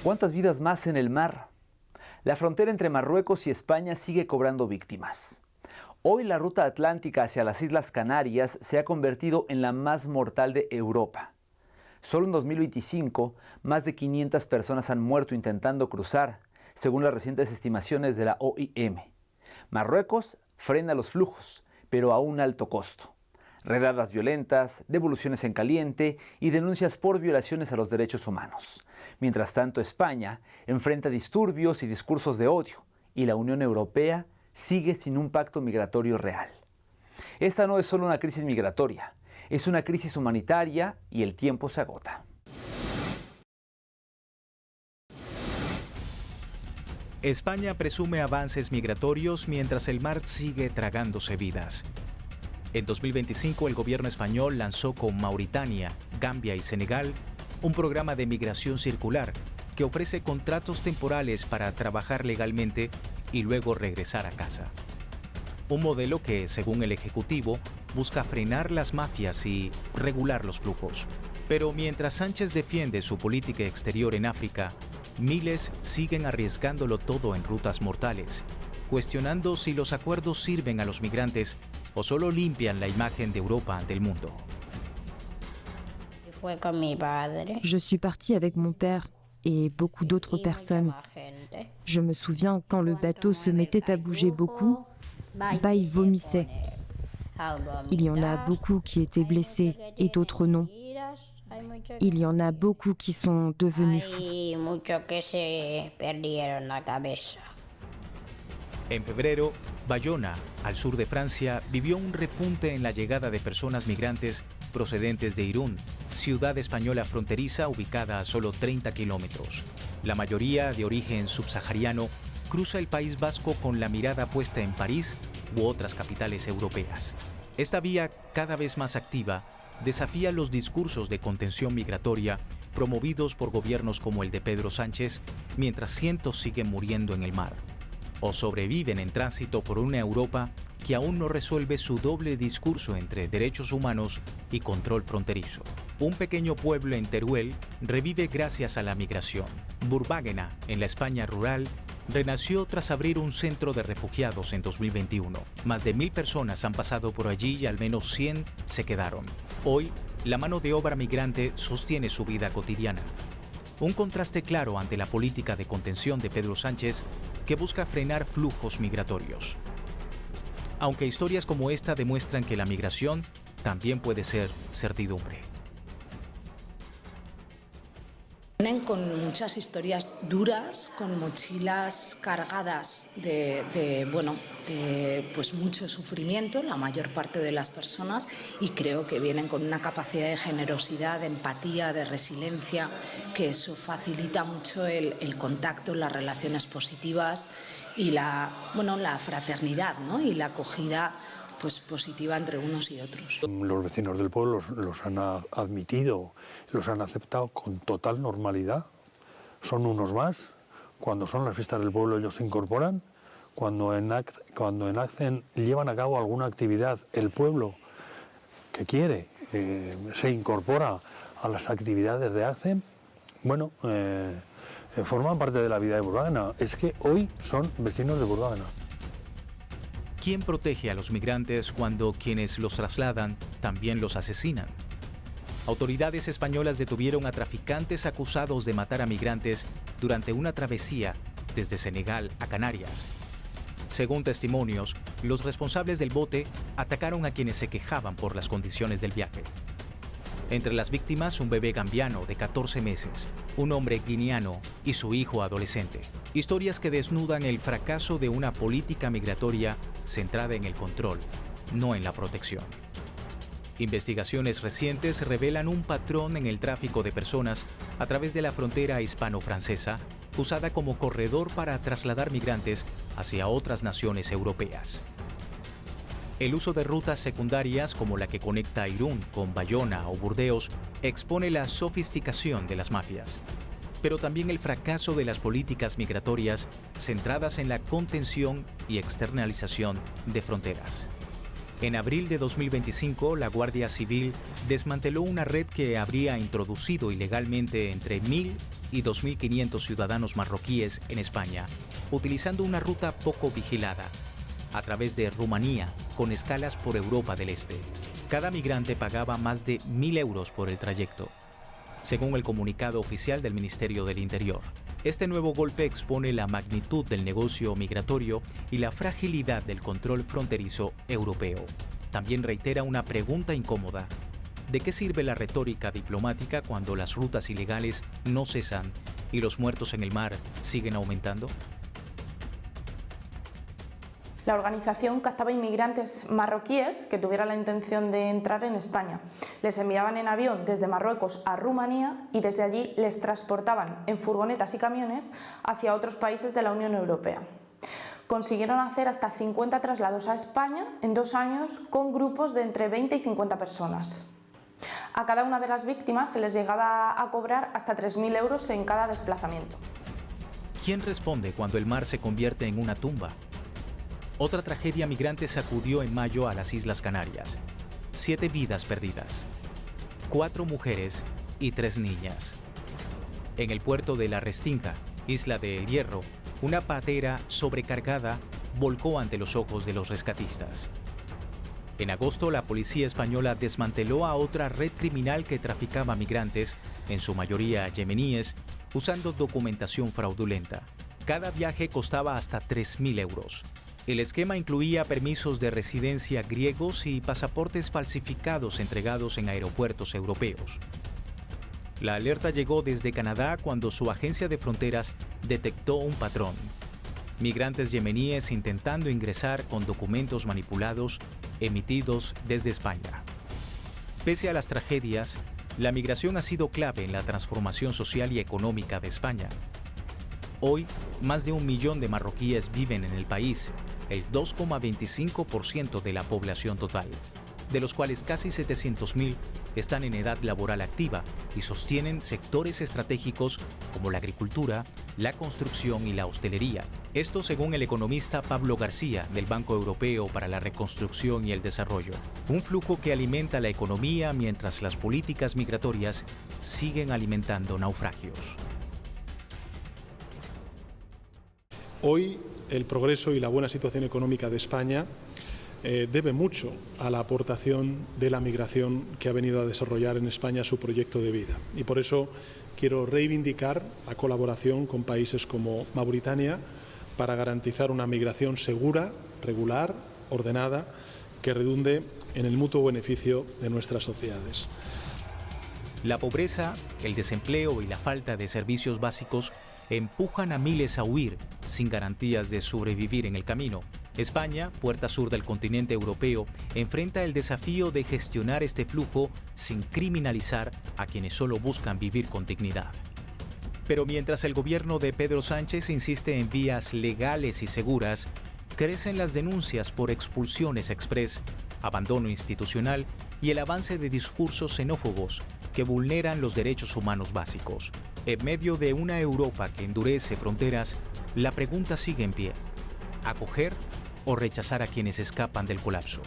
¿Cuántas vidas más en el mar? La frontera entre Marruecos y España sigue cobrando víctimas. Hoy la ruta atlántica hacia las Islas Canarias se ha convertido en la más mortal de Europa. Solo en 2025, más de 500 personas han muerto intentando cruzar, según las recientes estimaciones de la OIM. Marruecos frena los flujos, pero a un alto costo. Redadas violentas, devoluciones en caliente y denuncias por violaciones a los derechos humanos. Mientras tanto, España enfrenta disturbios y discursos de odio, y la Unión Europea sigue sin un pacto migratorio real. Esta no es solo una crisis migratoria, es una crisis humanitaria y el tiempo se agota. España presume avances migratorios mientras el mar sigue tragándose vidas. En 2025, el gobierno español lanzó con Mauritania, Gambia y Senegal un programa de migración circular que ofrece contratos temporales para trabajar legalmente y luego regresar a casa. Un modelo que, según el Ejecutivo, busca frenar las mafias y regular los flujos. Pero mientras Sánchez defiende su política exterior en África, miles siguen arriesgándolo todo en rutas mortales, cuestionando si los acuerdos sirven a los migrantes o solo limpian la imagen de Europa ante el mundo. Fue con mi padre. Je suis partie avec mon père et beaucoup d'autres personnes. Je me souviens quand le bateau se mettait à bouger beaucoup, il vomissait. Il y en a beaucoup qui étaient blessés et d'autres non. Il y en a beaucoup qui sont devenus fous. En febrero, Bayona, al sur de Francia, vivió un repunte en la llegada de personas migrantes procedentes de Irún, ciudad española fronteriza ubicada a solo 30 kilómetros. La mayoría, de origen subsahariano, cruza el País Vasco con la mirada puesta en París u otras capitales europeas. Esta vía, cada vez más activa, desafía los discursos de contención migratoria promovidos por gobiernos como el de Pedro Sánchez, mientras cientos siguen muriendo en el mar o sobreviven en tránsito por una Europa que aún no resuelve su doble discurso entre derechos humanos y control fronterizo. Un pequeño pueblo en Teruel revive gracias a la migración. Burbáguena, en la España rural, renació tras abrir un centro de refugiados en 2021. Más de 1.000 personas han pasado por allí y al menos 100 se quedaron. Hoy, la mano de obra migrante sostiene su vida cotidiana. Un contraste claro ante la política de contención de Pedro Sánchez, que busca frenar flujos migratorios. Aunque historias como esta demuestran que la migración también puede ser certidumbre. Vienen con muchas historias duras, con mochilas cargadas de mucho sufrimiento, la mayor parte de las personas, y creo que vienen con una capacidad de generosidad, de empatía, de resiliencia, que eso facilita mucho el contacto, las relaciones positivas y la fraternidad, ¿no? Y la acogida positiva entre unos y otros. Los vecinos del pueblo los han admitido, los han aceptado con total normalidad. Son unos más. Cuando son las fiestas del pueblo ellos se incorporan. Cuando en ACCEN llevan a cabo alguna actividad, el pueblo que quiere se incorpora a las actividades de ACCEN. Forman parte de la vida de Burbáguena. Es que hoy son vecinos de Burbáguena. ¿Quién protege a los migrantes cuando quienes los trasladan también los asesinan? Autoridades españolas detuvieron a traficantes acusados de matar a migrantes durante una travesía desde Senegal a Canarias. Según testimonios, los responsables del bote atacaron a quienes se quejaban por las condiciones del viaje. Entre las víctimas, un bebé gambiano de 14 meses, un hombre guineano y su hijo adolescente. Historias que desnudan el fracaso de una política migratoria centrada en el control, no en la protección. Investigaciones recientes revelan un patrón en el tráfico de personas a través de la frontera hispano-francesa, usada como corredor para trasladar migrantes hacia otras naciones europeas. El uso de rutas secundarias como la que conecta Irún con Bayona o Burdeos expone la sofisticación de las mafias, pero también el fracaso de las políticas migratorias centradas en la contención y externalización de fronteras. En abril de 2025, la Guardia Civil desmanteló una red que habría introducido ilegalmente entre 1.000 y 2.500 ciudadanos marroquíes en España, utilizando una ruta poco vigilada, a través de Rumanía, con escalas por Europa del Este. Cada migrante pagaba más de 1.000 euros por el trayecto, según el comunicado oficial del Ministerio del Interior. Este nuevo golpe expone la magnitud del negocio migratorio y la fragilidad del control fronterizo europeo. También reitera una pregunta incómoda. ¿De qué sirve la retórica diplomática cuando las rutas ilegales no cesan y los muertos en el mar siguen aumentando? La organización captaba inmigrantes marroquíes que tuvieran la intención de entrar en España. Les enviaban en avión desde Marruecos a Rumanía y desde allí les transportaban en furgonetas y camiones hacia otros países de la Unión Europea. Consiguieron hacer hasta 50 traslados a España en 2 años con grupos de entre 20 y 50 personas. A cada una de las víctimas se les llegaba a cobrar hasta 3.000 euros en cada desplazamiento. ¿Quién responde cuando el mar se convierte en una tumba? Otra tragedia migrante sacudió en mayo a las Islas Canarias. 7 vidas perdidas, 4 mujeres y 3 niñas. En el puerto de La Restinga, isla de El Hierro, una patera sobrecargada volcó ante los ojos de los rescatistas. En agosto, la policía española desmanteló a otra red criminal que traficaba migrantes, en su mayoría yemeníes, usando documentación fraudulenta. Cada viaje costaba hasta 3.000 euros. El esquema incluía permisos de residencia griegos y pasaportes falsificados entregados en aeropuertos europeos. La alerta llegó desde Canadá cuando su agencia de fronteras detectó un patrón. Migrantes yemeníes intentando ingresar con documentos manipulados emitidos desde España. Pese a las tragedias, la migración ha sido clave en la transformación social y económica de España. Hoy, más de 1 millón de marroquíes viven en el país, el 2,25% de la población total, de los cuales casi 700.000 están en edad laboral activa y sostienen sectores estratégicos como la agricultura, la construcción y la hostelería. Esto según el economista Pablo García del Banco Europeo para la Reconstrucción y el Desarrollo. Un flujo que alimenta la economía mientras las políticas migratorias siguen alimentando naufragios. Hoy el progreso y la buena situación económica de España debe mucho a la aportación de la migración que ha venido a desarrollar en España su proyecto de vida. Y por eso quiero reivindicar la colaboración con países como Mauritania para garantizar una migración segura, regular, ordenada, que redunde en el mutuo beneficio de nuestras sociedades. La pobreza, el desempleo y la falta de servicios básicos empujan a miles a huir sin garantías de sobrevivir en el camino. España, puerta sur del continente europeo, enfrenta el desafío de gestionar este flujo sin criminalizar a quienes solo buscan vivir con dignidad. Pero mientras el gobierno de Pedro Sánchez insiste en vías legales y seguras, crecen las denuncias por expulsiones express, abandono institucional y el avance de discursos xenófobos que vulneran los derechos humanos básicos. En medio de una Europa que endurece fronteras, la pregunta sigue en pie: ¿acoger o rechazar a quienes escapan del colapso?